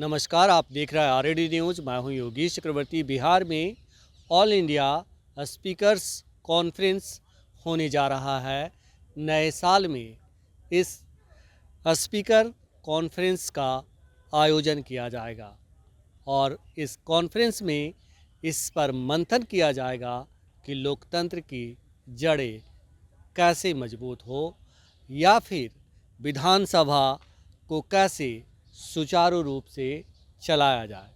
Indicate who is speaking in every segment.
Speaker 1: नमस्कार, आप देख रहे हैं आरएडी न्यूज़। मैं हूं योगेश चक्रवर्ती। बिहार में ऑल इंडिया स्पीकर्स कॉन्फ्रेंस होने जा रहा है। नए साल में इस स्पीकर कॉन्फ्रेंस का आयोजन किया जाएगा और इस कॉन्फ्रेंस में इस पर मंथन किया जाएगा कि लोकतंत्र की जड़ें कैसे मजबूत हो या फिर विधानसभा को कैसे सुचारू रूप से चलाया जाए।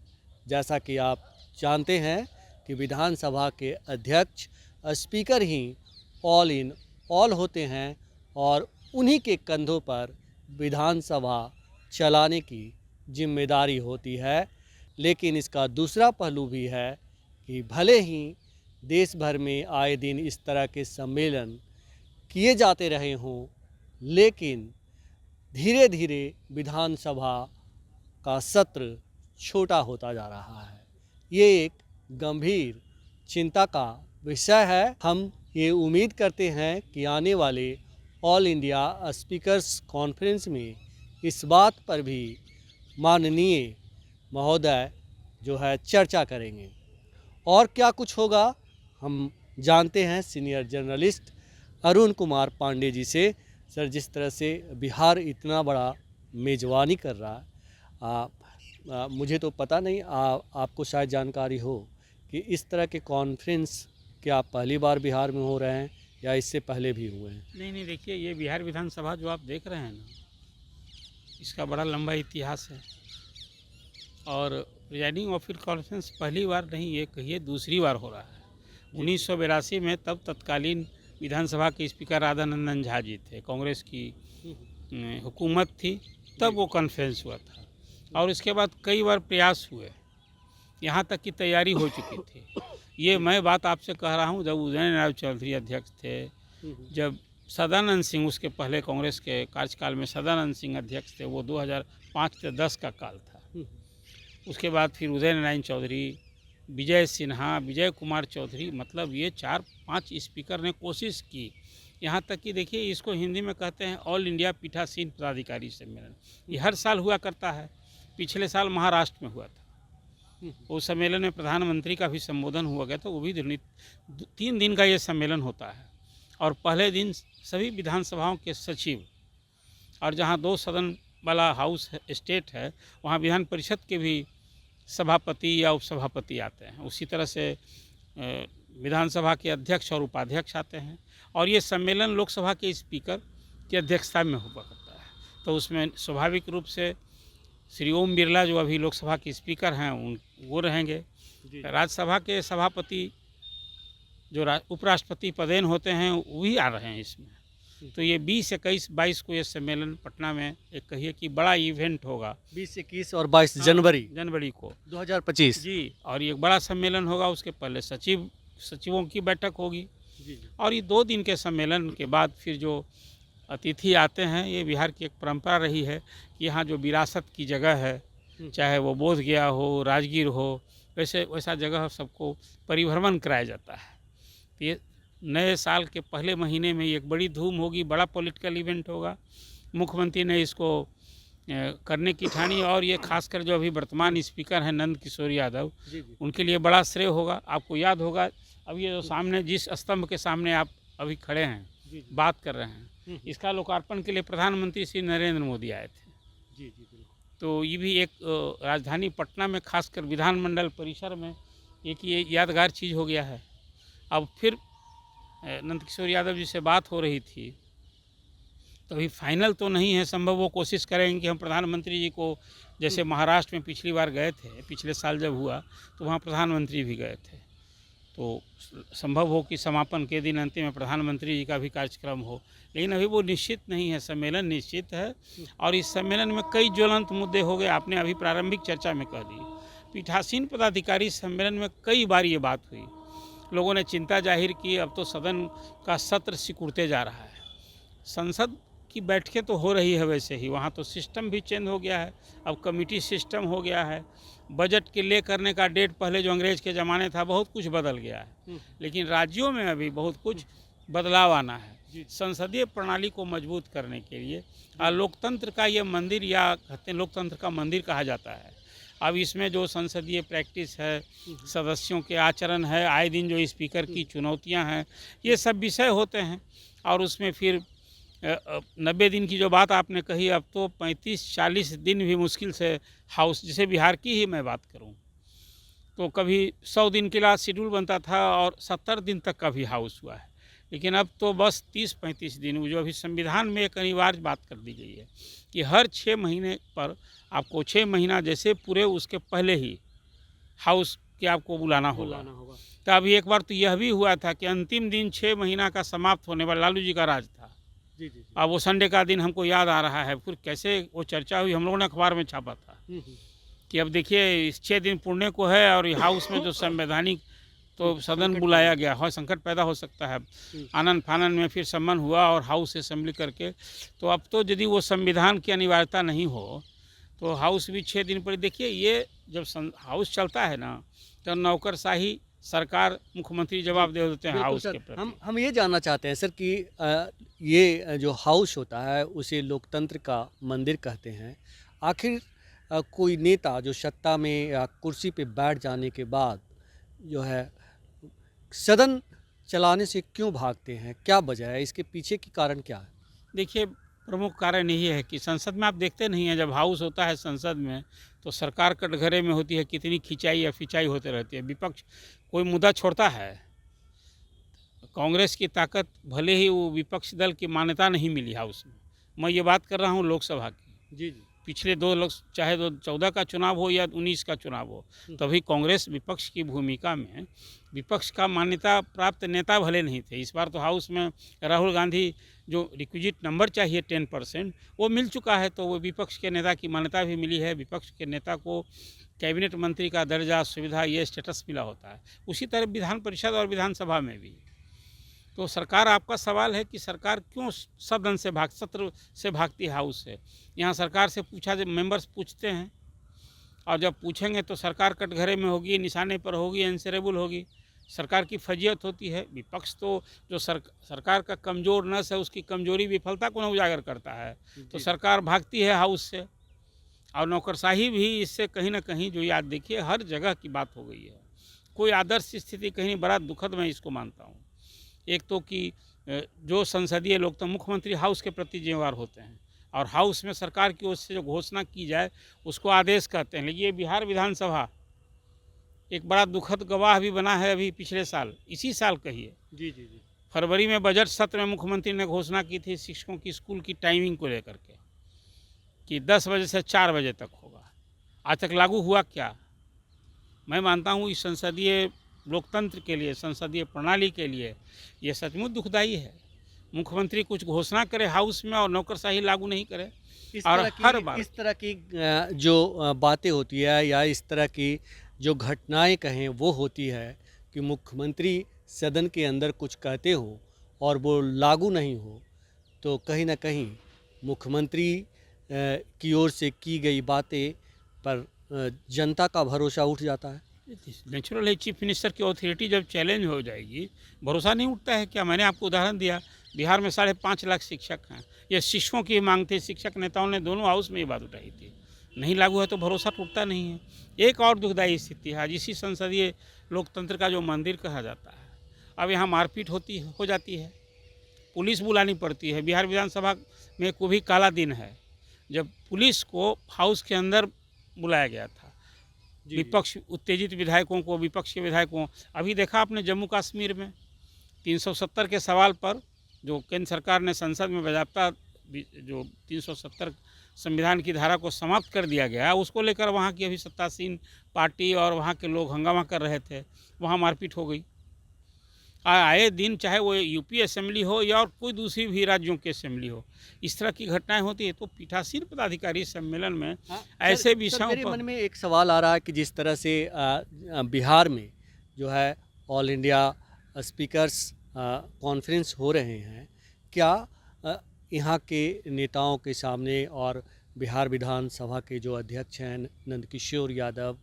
Speaker 1: जैसा कि आप जानते हैं कि विधानसभा के अध्यक्ष speaker he all in all होते हैं और उन्हीं के कंधों पर विधानसभा चलाने की जिम्मेदारी होती है। लेकिन इसका दूसरा पहलू भी है कि भले ही देश भर में आए दिन इस तरह के सम्मेलन किए जाते रहे हों, लेकिन धीरे धीरे विधानसभा का सत्र छोटा होता जा रहा है। ये एक गंभीर चिंता का विषय है। हम ये उम्मीद करते हैं कि आने वाले ऑल इंडिया स्पीकर्स कॉन्फ्रेंस में इस बात पर भी माननीय महोदय जो है चर्चा करेंगे। और क्या कुछ होगा हम जानते हैं सीनियर जर्नलिस्ट अरुण कुमार पांडे जी से। सर, जिस तरह से बिहार इतना बड़ा मेज़बानी कर रहा है, मुझे तो पता नहीं, आपको शायद जानकारी हो कि इस तरह के कॉन्फ्रेंस क्या पहली बार बिहार में हो रहे हैं या इससे पहले भी हुए हैं?
Speaker 2: नहीं, देखिए, ये बिहार विधानसभा जो आप देख रहे हैं ना, इसका बड़ा लंबा इतिहास है और प्रिजाइडिंग ऑफिसर कॉन्फ्रेंस पहली बार नहीं, ये कहिए दूसरी बार हो रहा है। 1982 में तब तत्कालीन विधानसभा के स्पीकर राधानंदन झा जी थे, कांग्रेस की हुकूमत थी, तब वो कॉन्फ्रेंस हुआ था और इसके बाद कई बार प्रयास हुए, यहाँ तक की तैयारी हो चुकी थी। ये मैं बात आपसे कह रहा हूँ जब उदयनराय चौधरी अध्यक्ष थे, जब सदानंद सिंह, उसके पहले कांग्रेस के कार्यकाल में सदानंद सिंह अध्यक्ष थे, वो 2005 से 10 का काल था। उसके बाद फिर उदयनराय चौधरी, विजय सिन्हा, विजय कुमार चौधरी, मतलब ये 4-5 स्पीकर ने कोशिश की। यहाँ तक कि देखिए, इसको हिंदी में कहते हैं ऑल इंडिया पीठासीन पदाधिकारी सम्मेलन। ये हर साल हुआ करता है। पिछले साल महाराष्ट्र में हुआ था। उस सम्मेलन में प्रधानमंत्री का भी संबोधन हुआ गया था। वो भी 3 दिन का ये सम्मेलन होता है और पहले दिन सभी विधानसभाओं के सचिव, और जहाँ 2 सदन वाला हाउस स्टेट है, वहाँ विधान परिषद के भी सभापति या उपसभापति आते हैं। उसी तरह से विधानसभा के अध्यक्ष और उपाध्यक्ष आते हैं और ये सम्मेलन लोकसभा के स्पीकर की अध्यक्षता में हुआ करता है। तो उसमें स्वाभाविक रूप से श्री ओम बिरला, जो अभी लोकसभा के स्पीकर हैं, वो रहेंगे। राज्यसभा के सभापति जो उपराष्ट्रपति पदेन होते हैं, वो भी आ रहे हैं इसमें। तो ये 20, 21, 22 को ये सम्मेलन पटना में एक कहिए कि बड़ा इवेंट होगा।
Speaker 1: 20, 21 और 22 जनवरी
Speaker 2: को
Speaker 1: 2025
Speaker 2: जी। और ये बड़ा सम्मेलन होगा। उसके पहले सचिवों की बैठक होगी और ये 2 दिन के सम्मेलन के बाद फिर जो अतिथि आते हैं, ये बिहार की एक परंपरा रही है कि यहाँ जो विरासत की जगह है, चाहे वो बोध गया हो, राजगीर हो, वैसा जगह सबको परिभ्रमण कराया जाता है। तो ये नए साल के पहले महीने में एक बड़ी धूम होगी, बड़ा पॉलिटिकल इवेंट होगा। मुख्यमंत्री ने इसको करने की ठानी और ये खासकर जो अभी वर्तमान स्पीकर हैं नंद किशोर यादव, उनके लिए बड़ा श्रेय होगा। आपको याद होगा, अब ये जो सामने जिस स्तंभ के सामने आप अभी खड़े हैं, बात कर रहे हैं, इसका लोकार्पण के लिए प्रधानमंत्री श्री नरेंद्र मोदी आए थे। तो ये भी एक राजधानी पटना में खासकर विधानमंडल परिसर में एक ये यादगार चीज़ हो गया है। अब फिर नंदकिशोर यादव जी से बात हो रही थी, तो अभी फाइनल तो नहीं है। संभव वो कोशिश करेंगे कि हम प्रधानमंत्री जी को, जैसे महाराष्ट्र में पिछली बार गए थे, पिछले साल जब हुआ तो वहाँ प्रधानमंत्री भी गए थे, तो संभव हो कि समापन के दिन अंतिम में प्रधानमंत्री जी का भी कार्यक्रम हो। लेकिन अभी वो निश्चित नहीं है। सम्मेलन निश्चित है और इस सम्मेलन में कई ज्वलंत मुद्दे हो गए। आपने अभी प्रारंभिक चर्चा में कह दी, पीठासीन पदाधिकारी सम्मेलन में कई बार ये बात हुई। लोगों ने चिंता जाहिर की, अब तो सदन का सत्र सिकुड़ते जा रहा है। संसद की बैठकें तो हो रही है वैसे ही, वहाँ तो सिस्टम भी चेंज हो गया है, अब कमेटी सिस्टम हो गया है। बजट के ले करने का डेट पहले जो अंग्रेज के ज़माने था, बहुत कुछ बदल गया है। लेकिन राज्यों में अभी बहुत कुछ बदलाव आना है। संसदीय प्रणाली को मजबूत करने के लिए लोकतंत्र का ये मंदिर, या कहते हैं लोकतंत्र का मंदिर कहा जाता है, अब इसमें जो संसदीय प्रैक्टिस है, सदस्यों के आचरण है, आए दिन जो स्पीकर की चुनौतियां हैं, ये सब विषय होते हैं। और उसमें फिर 90 दिन की जो बात आपने कही, अब तो 35-40 दिन भी मुश्किल से हाउस, जैसे बिहार की ही मैं बात करूं तो कभी 100 दिन के लिए शेड्यूल बनता था और 70 दिन तक का भी हाउस हुआ है। लेकिन अब तो बस 30-35 दिन, जो अभी संविधान में एक अनिवार्य बात कर दी गई है कि हर 6 महीने पर आपको 6 महीना जैसे पूरे उसके पहले ही हाउस के आपको बुलाना होगा। तो अभी एक बार तो यह भी हुआ था कि अंतिम दिन 6 महीना का समाप्त होने वाला लालू जी का राज था।
Speaker 1: जी।
Speaker 2: अब वो संडे का दिन हमको याद आ रहा है, फिर कैसे वो चर्चा हुई, हम लोगों ने अखबार में छापा था कि अब देखिए इस 6 दिन पुण्य को है और हाउस में जो संवैधानिक तो सदन बुलाया गया है, संकट पैदा हो सकता है। आनन फानन में फिर सम्मन हुआ और हाउस असेंबली करके, तो अब तो यदि वो संविधान की अनिवार्यता नहीं हो तो हाउस भी 6 दिन पर। देखिए ये जब हाउस चलता है ना तो नौकरशाही सरकार, मुख्यमंत्री जवाब दे देते हैं हाउस के प्रति।
Speaker 1: हम ये जानना चाहते हैं सर कि ये जो हाउस होता है उसे लोकतंत्र का मंदिर कहते हैं। आखिर कोई नेता जो सत्ता में या कुर्सी पे बैठ जाने के बाद जो है सदन चलाने से क्यों भागते हैं, क्या वजह है, इसके पीछे की कारण क्या है?
Speaker 2: देखिए प्रमुख कारण यही है कि संसद में आप देखते नहीं हैं, जब हाउस होता है संसद में तो सरकार कटघरे में होती है, कितनी खिंचाई या फिंचाई होते रहती है। विपक्ष कोई मुद्दा छोड़ता है, कांग्रेस की ताकत, भले ही वो विपक्ष दल की मान्यता नहीं मिली हाउस में, मैं ये बात कर रहा हूँ लोकसभा की।
Speaker 1: जी।
Speaker 2: पिछले 2 लोग, चाहे 2014 का चुनाव हो या 19 का चुनाव हो, तभी कांग्रेस विपक्ष की भूमिका में विपक्ष का मान्यता प्राप्त नेता भले नहीं थे। इस बार तो हाउस में राहुल गांधी जो रिक्विजिट नंबर चाहिए 10% वो मिल चुका है, तो वो विपक्ष के नेता की मान्यता भी मिली है। विपक्ष के नेता को कैबिनेट मंत्री का दर्जा, सुविधा, ये स्टेटस मिला होता है। उसी तरह विधान परिषद और विधानसभा में भी। तो सरकार, आपका सवाल है कि सरकार क्यों सदन से सत्र से भागती है हाउस से। यहाँ सरकार से पूछा, जब मेंबर्स पूछते हैं और जब पूछेंगे तो सरकार कटघरे में होगी, निशाने पर होगी, आंसरेबल होगी, सरकार की फजीयत होती है। विपक्ष तो जो सरकार का कमज़ोर नस है, उसकी कमजोरी विफलता को न उजागर करता है, तो सरकार भागती है हाउस से। और नौकरशाही भी इससे कहीं ना कहीं, जो याद देखिए हर जगह की बात हो गई है। कोई आदर्श स्थिति कहीं बड़ा दुखद मैं इसको मानता हूँ। एक तो कि जो संसदीय लोकतंत्र, मुख्यमंत्री हाउस के प्रति जिम्मेवार होते हैं और हाउस में सरकार की ओर से जो घोषणा की जाए उसको आदेश कहते हैं। लेकिन ये बिहार विधानसभा एक बड़ा दुखद गवाह भी बना है। अभी पिछले साल, इसी साल कहिए,
Speaker 1: जी।
Speaker 2: फरवरी में बजट सत्र में मुख्यमंत्री ने घोषणा की थी शिक्षकों की स्कूल की टाइमिंग को लेकर के कि 10 बजे से 4 बजे तक होगा। आज तक लागू हुआ क्या? मैं मानता हूँ इस संसदीय लोकतंत्र के लिए, संसदीय प्रणाली के लिए ये सचमुच दुखदाई है। मुख्यमंत्री कुछ घोषणा करे हाउस में और नौकरशाही लागू नहीं करे। और हर बार
Speaker 1: इस तरह की जो बातें होती है या इस तरह की जो घटनाएं कहें वो होती है कि मुख्यमंत्री सदन के अंदर कुछ कहते हो और वो लागू नहीं हो, तो कहीं ना कहीं मुख्यमंत्री की ओर से की गई बातें पर जनता का भरोसा उठ जाता है।
Speaker 2: नेचुरल है, चीफ मिनिस्टर की ऑथोरिटी जब चैलेंज हो जाएगी, भरोसा नहीं उठता है क्या? मैंने आपको उदाहरण दिया, बिहार में 5.5 लाख शिक्षक हैं। ये शिक्षकों की मांग थी, शिक्षक नेताओं ने दोनों हाउस में ये बात उठाई थी। नहीं लागू है तो भरोसा टूटता नहीं है। एक और दुखदाई स्थिति है, इसी संसदीय लोकतंत्र का जो मंदिर कहा जाता है, अब यहाँ मारपीट हो जाती है, पुलिस बुलानी पड़ती है। बिहार विधानसभा में को भी काला दिन है जब पुलिस को हाउस के अंदर बुलाया गया था। विपक्ष उत्तेजित विधायकों को, विपक्ष के विधायकों, अभी देखा आपने जम्मू कश्मीर में 370 के सवाल पर जो केंद्र सरकार ने संसद में बाज़ाब्ता जो 370 संविधान की धारा को समाप्त कर दिया गया, उसको लेकर वहाँ की अभी सत्तासीन पार्टी और वहाँ के लोग हंगामा कर रहे थे, वहाँ मारपीट हो गई। आए दिन, चाहे वो यूपी असेंबली हो या और कोई दूसरी भी राज्यों की असेंबली हो, इस तरह की घटनाएं होती है। तो पीठासीन पदाधिकारी सम्मेलन में ऐसे विषयों पर
Speaker 1: मेरे मन में एक सवाल आ रहा है कि जिस तरह से बिहार में जो है ऑल इंडिया स्पीकर्स कॉन्फ्रेंस हो रहे हैं, क्या यहाँ के नेताओं के सामने और बिहार विधानसभा के जो अध्यक्ष हैं नंदकिशोर यादव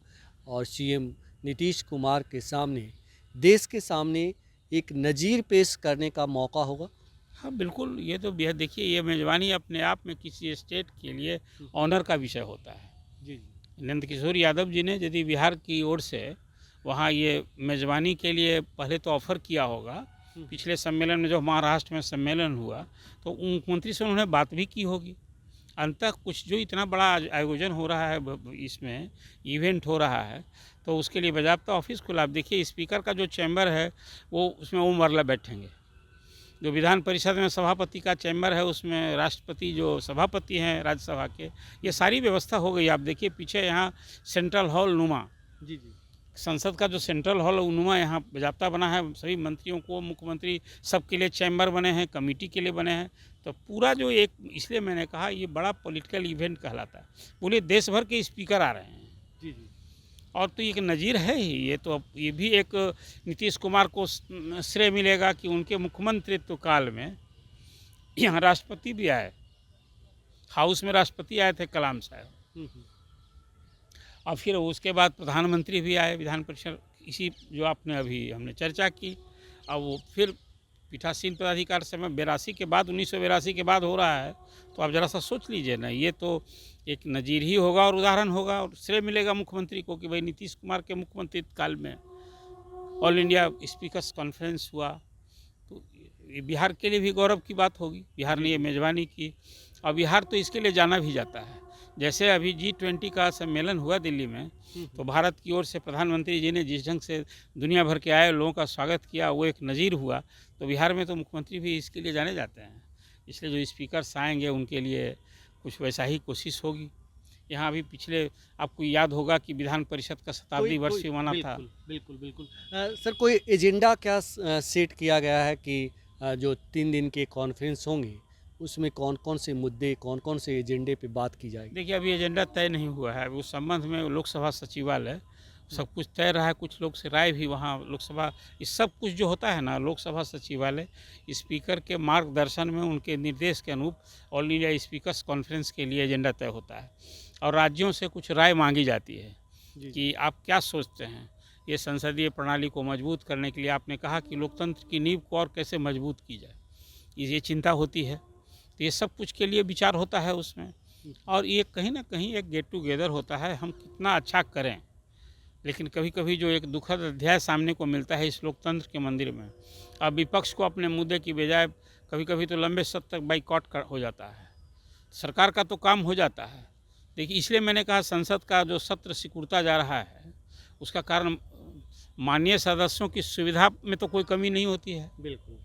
Speaker 1: और सीएम नीतीश कुमार के सामने, देश के सामने एक नज़ीर पेश करने का मौका होगा?
Speaker 2: हाँ बिल्कुल, ये तो बेहद, देखिए ये मेज़बानी अपने आप में किसी स्टेट के लिए ऑनर का विषय होता है।
Speaker 1: जी।
Speaker 2: नंदकिशोर यादव जी ने यदि बिहार की ओर से वहाँ ये मेज़बानी के लिए पहले तो ऑफ़र किया होगा, पिछले सम्मेलन में जो महाराष्ट्र में सम्मेलन हुआ तो मुख्यमंत्री से उन्होंने बात भी की होगी। अंततः कुछ जो इतना बड़ा आयोजन हो रहा है, इसमें इवेंट हो रहा है, तो उसके लिए बाज़ाब्ता ऑफिस खुला। आप देखिए स्पीकर का जो चैम्बर है वो उसमें ओम बिरला बैठेंगे। जो विधान परिषद में सभापति का चैम्बर है उसमें राष्ट्रपति जो सभापति हैं राज्यसभा के, ये सारी व्यवस्था हो गई। आप देखिए पीछे यहाँ सेंट्रल हॉल नुमा,
Speaker 1: जी जी,
Speaker 2: संसद का जो सेंट्रल हॉल नुमा यहाँ बाज़ाब्ता बना है। सभी मंत्रियों को, मुख्यमंत्री सबके लिए चैम्बर बने हैं, कमेटी के लिए बने हैं। तो पूरा जो एक, इसलिए मैंने कहा ये बड़ा पॉलिटिकल इवेंट कहलाता है। पूरे देश भर के स्पीकर आ रहे हैं
Speaker 1: जी जी,
Speaker 2: और तो एक नज़ीर है ही ये। तो अब ये भी एक नीतीश कुमार को श्रेय मिलेगा कि उनके मुख्यमंत्रित्व काल में यहाँ राष्ट्रपति भी आए, हाउस में राष्ट्रपति आए थे कलाम साहब, और फिर उसके बाद प्रधानमंत्री भी आए विधान परिषद, इसी जो आपने अभी हमने चर्चा की। अब वो फिर पीठासीन पदाधिकार समय 82 के बाद, 1982 के बाद हो रहा है। तो आप ज़रा सा सोच लीजिए ना, ये तो एक नज़ीर ही होगा और उदाहरण होगा और श्रेय मिलेगा मुख्यमंत्री को कि भाई नीतीश कुमार के मुख्यमंत्री काल में ऑल इंडिया स्पीकर्स कॉन्फ्रेंस हुआ। तो ये बिहार के लिए भी गौरव की बात होगी, बिहार ने ये मेज़बानी की और बिहार तो इसके लिए जाना भी जाता है। जैसे अभी G20 का सम्मेलन हुआ दिल्ली में, तो भारत की ओर से प्रधानमंत्री जी ने जिस ढंग से दुनिया भर के आए लोगों का स्वागत किया, वो एक नज़ीर हुआ। तो बिहार में तो मुख्यमंत्री भी इसके लिए जाने जाते हैं, इसलिए जो स्पीकर्स आएंगे उनके लिए कुछ वैसा ही कोशिश होगी। यहाँ अभी पिछले आपको याद होगा कि विधान परिषद का शताब्दी वर्ष भी मना था।
Speaker 1: बिल्कुल बिल्कुल। सर कोई एजेंडा क्या सेट किया गया है कि जो 3 दिन के कॉन्फ्रेंस होंगे उसमें कौन कौन से मुद्दे, कौन कौन से एजेंडे पे बात की जाएगी?
Speaker 2: देखिए अभी एजेंडा तय नहीं हुआ है। उस संबंध में लोकसभा सचिवालय सब कुछ तय रहा है, कुछ लोग से राय भी वहाँ लोकसभा, इस सब कुछ जो होता है ना, लोकसभा सचिवालय स्पीकर के मार्गदर्शन में, उनके निर्देश के अनुरूप ऑल इंडिया स्पीकर्स कॉन्फ्रेंस के लिए एजेंडा तय होता है और राज्यों से कुछ राय मांगी जाती है कि आप क्या सोचते हैं ये संसदीय प्रणाली को मजबूत करने के लिए। आपने कहा कि लोकतंत्र की नींव को और कैसे मजबूत की जाए, ये चिंता होती है। तो ये सब कुछ के लिए विचार होता है उसमें, और ये कहीं ना कहीं एक गेट टुगेदर होता है, हम कितना अच्छा करें। लेकिन कभी कभी जो एक दुखद अध्याय सामने को मिलता है इस लोकतंत्र के मंदिर में, अब विपक्ष को अपने मुद्दे की बजाय कभी कभी तो लंबे सत्र तक बाइकआउट हो जाता है। सरकार का तो काम हो जाता है। देखिए इसलिए मैंने कहा संसद का जो सत्र सिकुड़ता जा रहा है उसका कारण माननीय सदस्यों की सुविधा में तो कोई कमी नहीं होती है।
Speaker 1: बिल्कुल,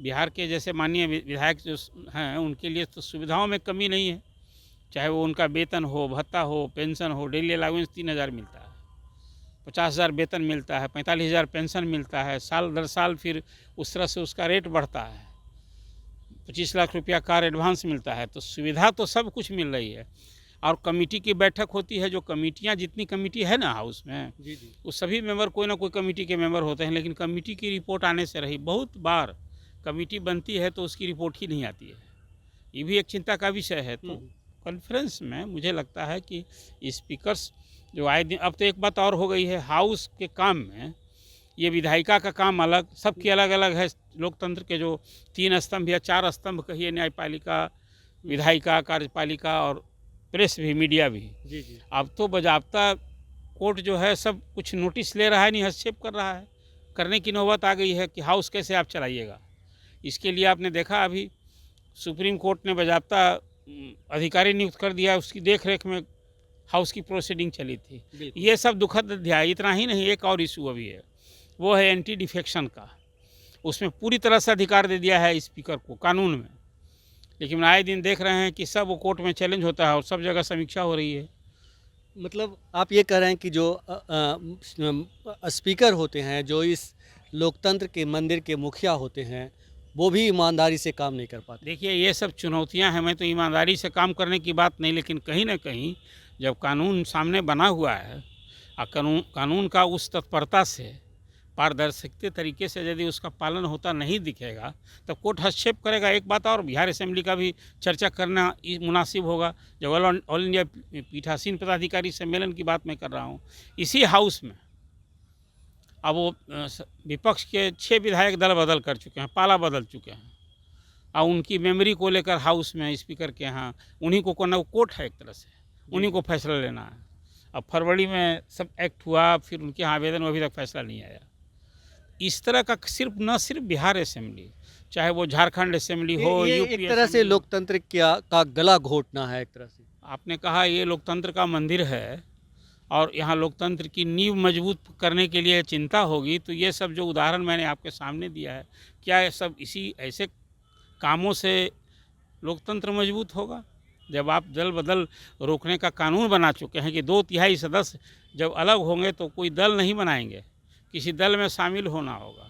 Speaker 2: बिहार के जैसे माननीय विधायक जो हैं उनके लिए तो सुविधाओं में कमी नहीं है, चाहे वो उनका वेतन हो, भत्ता हो, पेंशन हो। डेली अलाउंस 3000 मिलता है, 50,000 वेतन मिलता है, 45,000 पेंशन मिलता है, साल दर साल फिर उस तरह से उसका रेट बढ़ता है, 25 लाख रुपया कार एडवांस मिलता है। तो सुविधा तो सब कुछ मिल रही है। और कमेटी की बैठक होती है, जो कमेटियाँ, जितनी कमेटी है ना हाउस में,
Speaker 1: जी जी,
Speaker 2: उस सभी मेंबर कोई ना कोई कमेटी के मेंबर होते हैं, लेकिन कमेटी की रिपोर्ट आने से रही। बहुत बार कमेटी बनती है तो उसकी रिपोर्ट ही नहीं आती है, ये भी एक चिंता का विषय है। तो कॉन्फ्रेंस में मुझे लगता है कि स्पीकर्स जो आए दिन, अब तो एक बात और हो गई है, हाउस के काम में ये विधायिका का काम अलग, सबकी अलग अलग है। लोकतंत्र के जो 3 स्तंभ या 4 स्तंभ कहिए, न्यायपालिका, विधायिका, कार्यपालिका और प्रेस भी, मीडिया भी।
Speaker 1: जी जी,
Speaker 2: अब तो बाज़ाब्ता कोर्ट जो है सब कुछ नोटिस ले रहा है, नहीं हस्तक्षेप कर रहा है। करने की नौबत आ गई है कि हाउस कैसे आप चलाइएगा। इसके लिए आपने देखा अभी सुप्रीम कोर्ट ने बाज़ाब्ता अधिकारी नियुक्त कर दिया, उसकी देख रेख में हाउस की प्रोसीडिंग चली थी। ये सब दुखद अध्याय। इतना ही नहीं, एक और इशू अभी है, वो है एंटी डिफेक्शन का। उसमें पूरी तरह से अधिकार दे दिया है स्पीकर को कानून में, लेकिन आए दिन देख रहे हैं कि सब वो कोर्ट में चैलेंज होता है और सब जगह समीक्षा हो रही है।
Speaker 1: मतलब आप ये कह रहे हैं कि जो स्पीकर होते हैं, जो इस लोकतंत्र के मंदिर के मुखिया होते हैं, वो भी ईमानदारी से काम नहीं कर पाते।
Speaker 2: देखिए ये सब चुनौतियां हैं। मैं तो ईमानदारी से काम करने की बात नहीं, लेकिन कहीं ना कहीं जब कानून सामने बना हुआ है और कानून का उस तत्परता से, पारदर्शिता तरीके से यदि उसका पालन होता नहीं दिखेगा तब कोर्ट हस्तक्षेप करेगा। एक बात और, बिहार असेंबली का भी चर्चा करना मुनासिब होगा। जब ऑल इंडिया पीठासीन पदाधिकारी सम्मेलन की बात मैं कर रहा हूँ, इसी हाउस में अब वो विपक्ष के 6 विधायक दल बदल कर चुके हैं, पाला बदल चुके हैं, और उनकी मेमोरी को लेकर हाउस में स्पीकर के यहाँ उन्हीं को कोर्ट है, एक तरह से उन्हीं को फैसला लेना है। अब फरवरी में सब एक्ट हुआ, फिर उनके यहाँ आवेदन, अभी तक फैसला नहीं आया। इस तरह का न सिर्फ बिहार असेंबली, चाहे वो झारखंड असेंबली हो,
Speaker 1: ये
Speaker 2: यूपी
Speaker 1: एक तरह से
Speaker 2: असेंबली हो।
Speaker 1: लोकतंत्र का गला घोटना है एक तरह से।
Speaker 2: आपने कहा ये लोकतंत्र का मंदिर है और यहाँ लोकतंत्र की नींव मजबूत करने के लिए चिंता होगी, तो ये सब जो उदाहरण मैंने आपके सामने दिया है, क्या ये सब इसी ऐसे कामों से लोकतंत्र मजबूत होगा? जब आप दल बदल रोकने का कानून बना चुके हैं कि 2/3 सदस्य जब अलग होंगे तो कोई दल नहीं बनाएंगे, किसी दल में शामिल होना होगा।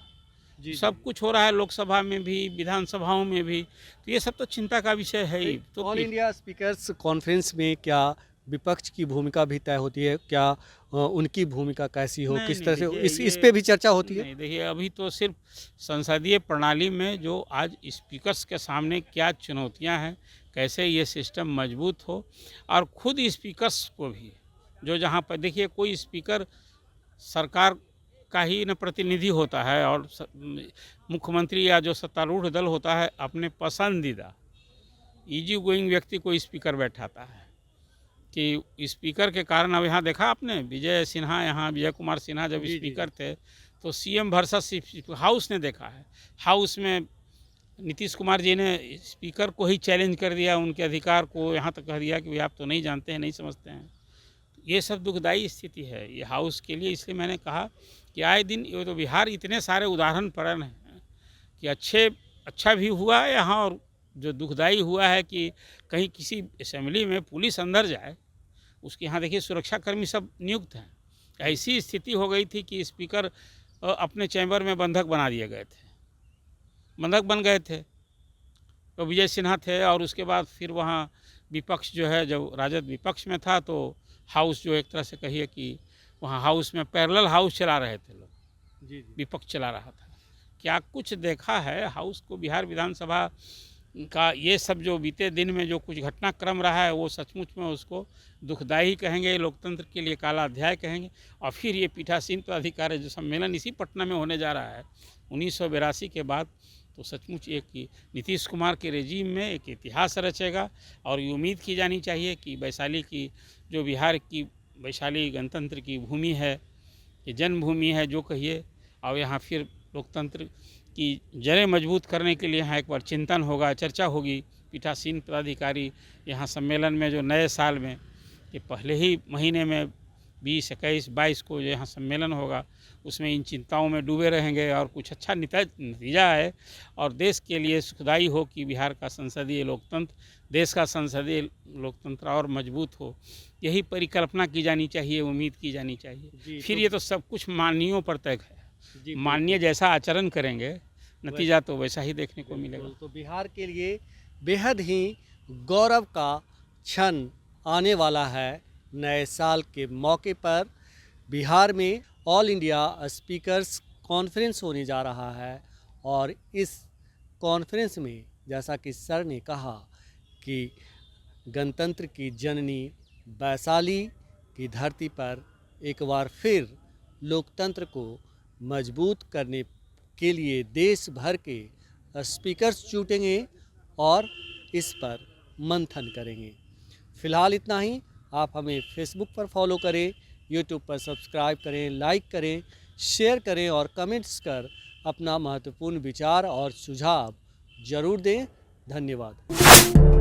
Speaker 2: सब कुछ हो रहा है लोकसभा में भी, विधानसभाओं में भी, तो ये सब तो चिंता का विषय है ही। तो
Speaker 1: ऑल इंडिया स्पीकर्स कॉन्फ्रेंस में क्या विपक्ष की भूमिका भी तय होती है? क्या उनकी भूमिका कैसी हो,
Speaker 2: नहीं,
Speaker 1: किस
Speaker 2: नहीं,
Speaker 1: तरह से
Speaker 2: देखिए
Speaker 1: इस पे भी चर्चा होती है?
Speaker 2: नहीं, देखिए अभी तो सिर्फ संसदीय प्रणाली में जो आज स्पीकर्स के सामने क्या चुनौतियां हैं, कैसे ये सिस्टम मजबूत हो, और खुद स्पीकर्स को भी जो जहाँ पर देखिए कोई स्पीकर सरकार का ही न प्रतिनिधि होता है, और मुख्यमंत्री या जो सत्तारूढ़ दल होता है अपने पसंदीदा इजी गोइंग व्यक्ति को स्पीकर बैठाता है। कि स्पीकर के कारण अब यहाँ देखा आपने विजय सिन्हा, यहाँ विजय कुमार सिन्हा जब स्पीकर थे तो सीएम वर्सेस हाउस ने देखा है। हाउस में नीतीश कुमार जी ने स्पीकर को ही चैलेंज कर दिया, उनके अधिकार को, यहाँ तक कह दिया कि भाई आप तो नहीं जानते हैं, नहीं समझते हैं। ये सब दुखदाई स्थिति है ये हाउस के लिए। इसलिए मैंने कहा कि आए दिन ये तो बिहार इतने सारे उदाहरण पड़े हैं कि अच्छा भी हुआ है यहाँ, और जो दुखदाई हुआ है कि कहीं किसी असेंबली में पुलिस अंदर जाए, उसके यहाँ देखिए सुरक्षाकर्मी सब नियुक्त हैं। ऐसी स्थिति हो गई थी कि स्पीकर अपने चैम्बर में बंधक बना दिए गए थे, बंधक बन गए थे। तो विजय सिन्हा थे, और उसके बाद फिर वहाँ विपक्ष जो है, जब राजद विपक्ष में था तो हाउस जो एक तरह से कहिए कि वहाँ हाउस में पैरेलल हाउस चला रहे थे लोग, विपक्ष चला रहा था। क्या कुछ देखा है हाउस को, बिहार विधानसभा का ये सब जो बीते दिन में जो कुछ घटनाक्रम रहा है वो सचमुच में उसको दुखदाई कहेंगे, लोकतंत्र के लिए काला अध्याय कहेंगे। और फिर ये पीठासीन पदाधिकारी जो सम्मेलन इसी पटना में होने जा रहा है 1982 के बाद, तो सचमुच एक नीतीश कुमार के रेजीम में एक इतिहास रचेगा। और ये उम्मीद की जानी चाहिए कि वैशाली की जो बिहार की वैशाली गणतंत्र की भूमि है, ये जन्मभूमि है जो कहिए, और यहाँ फिर लोकतंत्र की जड़ें मजबूत करने के लिए यहाँ एक बार चिंतन होगा, चर्चा होगी। पीठासीन पदाधिकारी यहाँ सम्मेलन में जो नए साल में ये पहले ही महीने में 20, 21, 22 को जो यहाँ सम्मेलन होगा, उसमें इन चिंताओं में डूबे रहेंगे और कुछ अच्छा नतीजा है और देश के लिए सुखदाई हो कि बिहार का संसदीय लोकतंत्र, देश का संसदीय लोकतंत्र और मजबूत हो। यही परिकल्पना की जानी चाहिए, उम्मीद की जानी चाहिए। फिर ये तो सब कुछ माननीयों पर तय है, माननीय जैसा आचरण करेंगे नतीजा तो वैसा ही देखने को मिलेगा।
Speaker 1: तो बिहार के लिए बेहद ही गौरव का क्षण आने वाला है। नए साल के मौके पर बिहार में ऑल इंडिया स्पीकर्स कॉन्फ्रेंस होने जा रहा है और इस कॉन्फ्रेंस में जैसा कि सर ने कहा कि गणतंत्र की जननी वैशाली की धरती पर एक बार फिर लोकतंत्र को मजबूत करने के लिए देश भर के स्पीकर्स जुटेंगे और इस पर मंथन करेंगे। फ़िलहाल इतना ही। आप हमें फेसबुक पर फॉलो करें, यूट्यूब पर सब्सक्राइब करें, लाइक करें, शेयर करें और कमेंट्स कर अपना महत्वपूर्ण विचार और सुझाव ज़रूर दें। धन्यवाद।